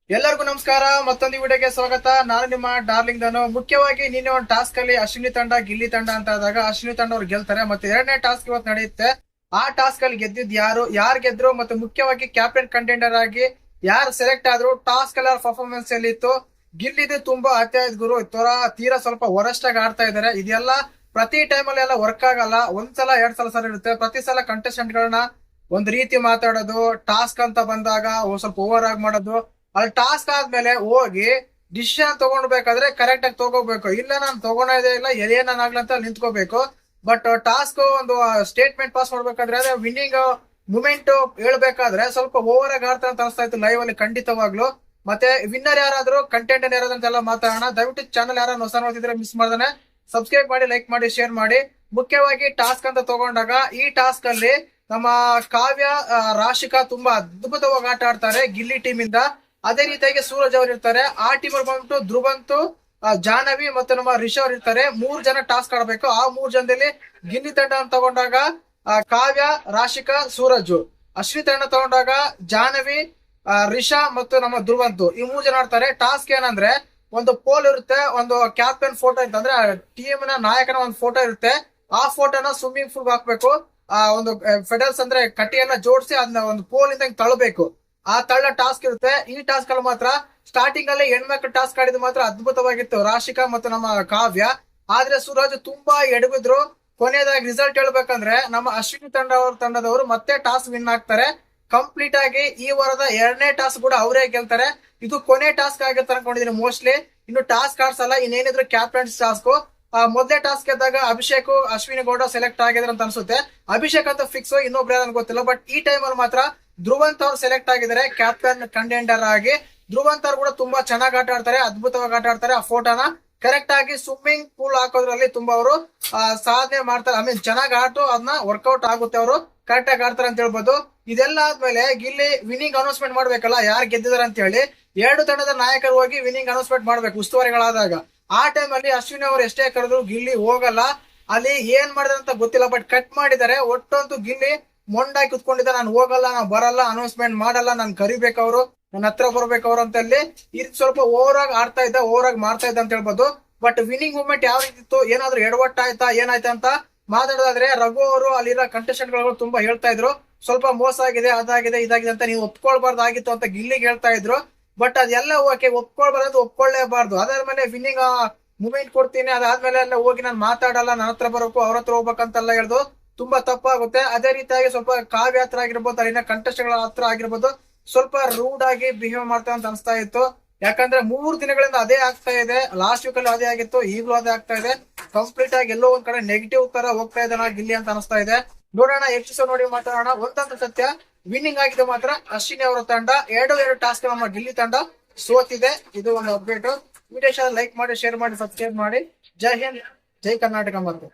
ಎಲ್ಲರಿಗೂ ನಮಸ್ಕಾರ. ಮತ್ತೊಂದು ವಿಡಿಯೋಗೆ ಸ್ವಾಗತ. ನಾನು ನಿಮ್ಮ ಡಾರ್ಲಿಂಗ್ ಧನು. ಮುಖ್ಯವಾಗಿ ನಿನ್ನೆ ಒಂದು ಟಾಸ್ಕ್ ಅಲ್ಲಿ ಅಶ್ವಿನಿ ತಂಡ ಗಿಲ್ಲಿ ತಂಡ ಅಂತ ಆದಾಗ ಅಶ್ವಿನಿ ತಂಡ ಅವ್ರು ಗೆಲ್ತಾರೆ. ಮತ್ತೆ ಎರಡನೇ ಟಾಸ್ಕ್ ಇವತ್ತು ನಡೆಯುತ್ತೆ. ಆ ಟಾಸ್ಕ್ ಅಲ್ಲಿ ಗೆದ್ದಿದ್ ಯಾರು ಗೆದ್ರು, ಮತ್ತೆ ಮುಖ್ಯವಾಗಿ ಕ್ಯಾಪ್ಟನ್ ಕಂಟೆಂಡರ್ ಆಗಿ ಯಾರು ಸೆಲೆಕ್ಟ್ ಆದ್ರು, ಟಾಸ್ಕ್ ಎಲ್ಲ ಪರ್ಫಾರ್ಮೆನ್ಸ್ ಎಲ್ಲಿ ಇತ್ತು. ಗಿಲ್ಲಿದು ತುಂಬಾ ಅತ್ಯಾಯ್ತು ಗುರು, ತೀರಾ ಸ್ವಲ್ಪ ವರಸ್ಟ್ ಆಗಿ ಆಡ್ತಾ ಇದಾರೆ. ಇದೆಲ್ಲ ಪ್ರತಿ ಟೈಮ್ ಅಲ್ಲಿ ಎಲ್ಲ ವರ್ಕ್ ಆಗಲ್ಲ. ಒಂದ್ಸಲ ಎರಡ್ ಸಲ ಇರುತ್ತೆ. ಪ್ರತಿ ಸಲ ಕಂಟೆಸ್ಟೆಂಟ್ ಗಳನ್ನ ಒಂದ್ ರೀತಿ ಮಾತಾಡೋದು, ಟಾಸ್ಕ್ ಅಂತ ಬಂದಾಗ ಸ್ವಲ್ಪ ಓವರ್ ಆಗಿ ಮಾಡೋದು. ಅಲ್ಲಿ ಟಾಸ್ಕ್ ಆದ್ಮೇಲೆ ಹೋಗಿ ಡಿಸಿಷನ್ ತಗೊಂಡ್ಬೇಕಾದ್ರೆ ಕರೆಕ್ಟ್ ಆಗಿ ತಗೋಬೇಕು. ಇಲ್ಲ ನಾನು ತಗೊಳೋದೇ ಇಲ್ಲ, ಏನಾಗ್ಲಿ ಅಂತ ನಿಂತ್ಕೋಬೇಕು. ಬಟ್ ಟಾಸ್ಕ್ ಒಂದು ಸ್ಟೇಟ್ಮೆಂಟ್ ಪಾಸ್ ಮಾಡ್ಬೇಕಾದ್ರೆ ಅದೇ ವಿನ್ನಿಂಗ್ ಮೂಮೆಂಟ್ ಹೇಳ್ಬೇಕಾದ್ರೆ ಸ್ವಲ್ಪ ಓವರ್ ಆಗಿ ಆಡ್ತಾ ಅಂತ ಅನಿಸ್ತಾ ಇತ್ತು ಲೈವ್ ಅಲ್ಲಿ ಖಂಡಿತವಾಗ್ಲು. ಮತ್ತೆ ವಿನ್ನರ್ ಯಾರಾದ್ರೂ, ಕಂಟೆಂಟ್ ಯಾರಾದ್ರೂ ಅಂತೆಲ್ಲ ಮಾತಾಡೋಣ. ದಯವಿಟ್ಟು ಚಾನಲ್ ಯಾರು ಹೊಸ ನೋಡ್ತಿದ್ರೆ ಮಿಸ್ ಮಾಡ್ದಾನೆ ಸಬ್ಸ್ಕ್ರೈಬ್ ಮಾಡಿ, ಲೈಕ್ ಮಾಡಿ, ಶೇರ್ ಮಾಡಿ. ಮುಖ್ಯವಾಗಿ ಟಾಸ್ಕ್ ಅಂತ ತಗೊಂಡಾಗ ಈ ಟಾಸ್ಕ್ ಅಲ್ಲಿ ನಮ್ಮ ಕಾವ್ಯ, ರಾಶಿಕಾ ತುಂಬಾ ಅದ್ಭುತವಾಗಿ ಆಟ ಆಡ್ತಾರೆ ಗಿಲ್ಲಿ ಟೀಮ್ ಇಂದ. ಅದೇ ರೀತಿಯಾಗಿ ಸೂರಜ್ ಅವರು ಇರ್ತಾರೆ. ಆ ಟೀಮ್ ಅಲ್ಲಿ ಬಂದ್ಬಿಟ್ಟು ಧ್ರುವಂತು, ಜಾಹ್ನವಿ ಮತ್ತು ನಮ್ಮ ರಿಷ್ ಅವ್ರು ಇರ್ತಾರೆ. 3 ಜನ ಟಾಸ್ಕ್ ಆಡಬೇಕು. ಆ 3 ಜನದಲ್ಲಿ ಗಿಲ್ಲಿ ತಂಡ ಅಂತ ತಗೊಂಡಾಗ ಕಾವ್ಯ, ರಾಶಿಕಾ, ಸೂರಜ್. ಅಶ್ವಿನಿ ತಂಡ ತಗೊಂಡಾಗ ಜಾಹ್ನವಿ, ರಿಷಾ ಮತ್ತು ನಮ್ಮ ಧ್ರುವಂತು, ಈ 3 ಜನ ಆಡ್ತಾರೆ. ಟಾಸ್ಕ್ ಏನಂದ್ರೆ ಒಂದು ಪೋಲ್ ಇರುತ್ತೆ, ಒಂದು ಕ್ಯಾಪ್ಟನ್ ಫೋಟೋ ಇರುತ್ತೆ, ಅಂದ್ರೆ ಟೀಮ್ ನ ನಾಯಕನ ಒಂದು ಫೋಟೋ ಇರುತ್ತೆ. ಆ ಫೋಟೋನ ಸ್ವಿಮ್ಮಿಂಗ್ ಪೂಲ್ ಹಾಕ್ಬೇಕು. ಒಂದು ಫೆಡಲ್ಸ್ ಅಂದ್ರೆ ಕಟ್ಟಿಯನ್ನ ಜೋಡಿಸಿ ಅದನ್ನ ಒಂದು ಪೋಲ್ ಇಂದ ತಳ್ಳಬೇಕು. ಆ ತಳ್ಳ ಟಾಸ್ಕ್ ಇರುತ್ತೆ. ಈ ಟಾಸ್ಕ್ ಅಲ್ಲಿ ಮಾತ್ರ ಸ್ಟಾರ್ಟಿಂಗ್ ಅಲ್ಲಿ ಹೆಣ್ಮಕ್ಳು ಟಾಸ್ಕ್ ಆಡಿದ್ ಮಾತ್ರ ಅದ್ಭುತವಾಗಿತ್ತು, ರಾಶಿಕಾ ಮತ್ತು ನಮ್ಮ ಕಾವ್ಯ. ಆದ್ರೆ ಸೂರಜ್ ತುಂಬಾ ಎಡಗಿದ್ರು. ಕೊನೆಯದಾಗಿ ರಿಸಲ್ಟ್ ಹೇಳ್ಬೇಕಂದ್ರೆ ನಮ್ಮ ಅಶ್ವಿನಿ ತಂಡದವರು ಮತ್ತೆ ಟಾಸ್ಕ್ ವಿನ್ ಆಗ್ತಾರೆ. ಕಂಪ್ಲೀಟ್ ಆಗಿ ಈ ವಾರದ 2ನೇ ಟಾಸ್ಕ್ ಕೂಡ ಅವರೇ ಗೆಲ್ತಾರೆ. ಇದು ಕೊನೆ ಟಾಸ್ಕ್ ಆಗಿರುತ್ತೆ ಅನ್ಕೊಂಡಿದೀನಿ ಮೋಸ್ಟ್ಲಿ. ಇನ್ನು ಟಾಸ್ಕ್ ಆಡ್ಸಲ್ಲ, ಇನ್ನೇನಿದ್ರು ಕ್ಯಾಪ್ಟನ್ಸ್ ಟಾಸ್ಕ್. ಮೊದಲೇ ಟಾಸ್ಕ್ ಗೆದ್ದಾಗ ಅಭಿಷೇಕ್, ಅಶ್ವಿನಿ ಗೌಡ ಸೆಲೆಕ್ಟ್ ಆಗಿದ್ರು ಅಂತ ಅನ್ಸುತ್ತೆ. ಅಭಿಷೇಕ್ ಅಂತ ಫಿಕ್ಸ್, ಇನ್ನೊಬ್ರು ಯಾರು ಗೊತ್ತಿಲ್ಲ. ಬಟ್ ಈ ಟೈಮ್ ಅಲ್ಲಿ ಮಾತ್ರ ಧ್ರುವಂತ್ ಅವ್ರು ಸೆಲೆಕ್ಟ್ ಆಗಿದ್ದಾರೆ ಕ್ಯಾಪ್ಟನ್ ಕಂಟೆಂಡರ್ ಆಗಿ. ಧ್ರುವಂತ್ ಅವ್ರು ಕೂಡ ತುಂಬಾ ಚೆನ್ನಾಗಿ ಆಟ ಆಡ್ತಾರೆ, ಅದ್ಭುತವಾಗಿ ಆಟ ಆಡ್ತಾರೆ. ಆ ಫೋಟೋನ ಕರೆಕ್ಟ್ ಆಗಿ ಸ್ವಿಮ್ಮಿಂಗ್ ಪೂಲ್ ಹಾಕೋದ್ರಲ್ಲಿ ತುಂಬಾ ಅವರು ಸಾಧನೆ ಮಾಡ್ತಾರೆ. ಐ ಮೀನ್ ಚೆನ್ನಾಗಿ ಆಟು ಅದನ್ನ ವರ್ಕೌಟ್ ಆಗುತ್ತೆ, ಅವರು ಕರೆಕ್ಟ್ ಆಗಿ ಆಡ್ತಾರೆ ಅಂತ ಹೇಳ್ಬೋದು. ಇದೆಲ್ಲ ಆದ್ಮೇಲೆ ಗಿಲ್ಲಿ ವಿನ್ನಿಂಗ್ ಅನೌನ್ಸ್ಮೆಂಟ್ ಮಾಡ್ಬೇಕಲ್ಲ, ಯಾರು ಗೆದ್ದಿದಾರೆ ಅಂತ ಹೇಳಿ. 2 ತಂಡದ ನಾಯಕರು ಹೋಗಿ ವಿನ್ನಿಂಗ್ ಅನೌನ್ಸ್ಮೆಂಟ್ ಮಾಡ್ಬೇಕು ಉಸ್ತುವಾರಿಗಳಾದಾಗ. ಆ ಟೈಮ್ ಅಲ್ಲಿ ಅಶ್ವಿನಿ ಅವರು ಎಷ್ಟೇ ಕರೆದ್ರು ಗಿಲ್ಲಿ ಹೋಗಲ್ಲ. ಅಲ್ಲಿ ಏನ್ ಮಾಡಿದ್ರೆ ಅಂತ ಗೊತ್ತಿಲ್ಲ, ಬಟ್ ಕಟ್ ಮಾಡಿದ್ದಾರೆ. ಒಟ್ಟಂತೂ ಗಿಲ್ಲಿ ಮೊಂಡಾಗಿ ಕುತ್ಕೊಂಡಿದ್ದ, ನಾನು ಹೋಗಲ್ಲ, ನಾನು ಬರಲ್ಲ, ಅನೌನ್ಸ್ಮೆಂಟ್ ಮಾಡಲ್ಲ, ನಾನು ಕರಿಬೇಕು ಅವರು, ನನ್ನ ಹತ್ರ ಬರ್ಬೇಕು ಅವ್ರು ಅಂತ ಹೇಳಿ. ಇದು ಸ್ವಲ್ಪ ಓವರ್ ಆಗಿ ಆಡ್ತಾ ಇದ್ದ, ಓವರ್ ಆಗಿ ಮಾಡ್ತಾ ಇದ್ದ ಅಂತ ಹೇಳ್ಬೋದು. ಬಟ್ ವಿನ್ನಿಂಗ್ ಮೂಮೆಂಟ್ ಯಾವ ರೀತಿ ಇತ್ತು, ಏನಾದ್ರು ಎಡವಟ್ಟಾಯ್ತಾ ಏನಾಯ್ತಾ ಅಂತ ಮಾತಾಡೋದಾದ್ರೆ ರಘು ಅವರು ಅಲ್ಲಿರೋ ಕಂಟೆಸ್ಟೆಂಟ್ ಗಳು ತುಂಬಾ ಹೇಳ್ತಾ ಇದ್ರು, ಸ್ವಲ್ಪ ಮೋಸ ಆಗಿದೆ, ಅದಾಗಿದೆ, ಇದಾಗಿದೆ ಅಂತ ನೀವು ಒಪ್ಕೊಳ್ಬಾರ್ದಾಗಿತ್ತು ಅಂತ ಗಿಲ್ಲಿಗೆ ಹೇಳ್ತಾ ಇದ್ರು. ಬಟ್ ಅದೆಲ್ಲ ಓಕೆ, ಒಪ್ಕೊಳ್ಬಾರ್ದು, ಒಪ್ಕೊಳ್ಳೇಬಾರ್ದು. ಅದಾದ್ಮೇಲೆ ವಿನ್ನಿಂಗ್ ಮೂಮೆಂಟ್ ಕೊಡ್ತೀನಿ, ಅದಾದ್ಮೇಲೆ ಎಲ್ಲ ಹೋಗಿ ನಾನು ಮಾತಾಡಲ್ಲ, ನನ್ನ ಹತ್ರ ಬರೋಕು, ಅವ್ರ ಹತ್ರ ಹೋಗ್ಬೇಕಂತೆಲ್ಲ ಹೇಳ್ದು ತುಂಬಾ ತಪ್ಪಾಗುತ್ತೆ. ಅದೇ ರೀತಿಯಾಗಿ ಸ್ವಲ್ಪ ಕಾವ್ಯ ಹತ್ರ ಆಗಿರ್ಬೋದು, ಅಲ್ಲಿನ ಕಂಟೆಸ್ಟ್ಗಳ ಹತ್ರ ಆಗಿರ್ಬೋದು, ಸ್ವಲ್ಪ ರೂಡ್ ಆಗಿ ಬಿಹೇವ್ ಮಾಡ್ತಾ ಅಂತ ಅನಿಸ್ತಾ ಇತ್ತು. ಯಾಕಂದ್ರೆ 3 ದಿನಗಳಿಂದ ಅದೇ ಆಗ್ತಾ ಇದೆ. ಲಾಸ್ಟ್ ವೀಕ್ ಅಲ್ಲಿ ಅದೇ ಆಗಿತ್ತು, ಈಗಲೂ ಅದೇ ಆಗ್ತಾ ಇದೆ. ಕಂಪ್ಲೀಟ್ ಆಗಿ ಎಲ್ಲೋ ಒಂದ್ ಕಡೆ ನೆಗೆಟಿವ್ ತರ ಹೋಗ್ತಾ ಇದ್ದಾನ ಗಿಲ್ಲಿ ಅಂತ ಅನಿಸ್ತಾ ಇದೆ. ನೋಡೋಣ, ಎಪಿಸೋಡ್ ನೋಡಿ ಮಾತಾಡೋಣ. ಒಂದಂತ ಸತ್ಯ, ವಿನ್ನಿಂಗ್ ಆಗಿದೆ ಮಾತ್ರ ಅಶ್ವಿನಿ ಅವರ ತಂಡ. 2 ಟಾಸ್ಕ್ ನಮ್ಮ ಗಿಲ್ಲಿ ತಂಡ ಸೋತಿದೆ. ಇದು ಒಂದು ಅಪ್ಡೇಟ್. ವಿಡಿಯೋ ಲೈಕ್ ಮಾಡಿ, ಶೇರ್ ಮಾಡಿ, ಸಬ್ಸ್ಕ್ರೈಬ್ ಮಾಡಿ. ಜೈ ಹಿಂದ್, ಜೈ ಕರ್ನಾಟಕ. ಮತ್ತು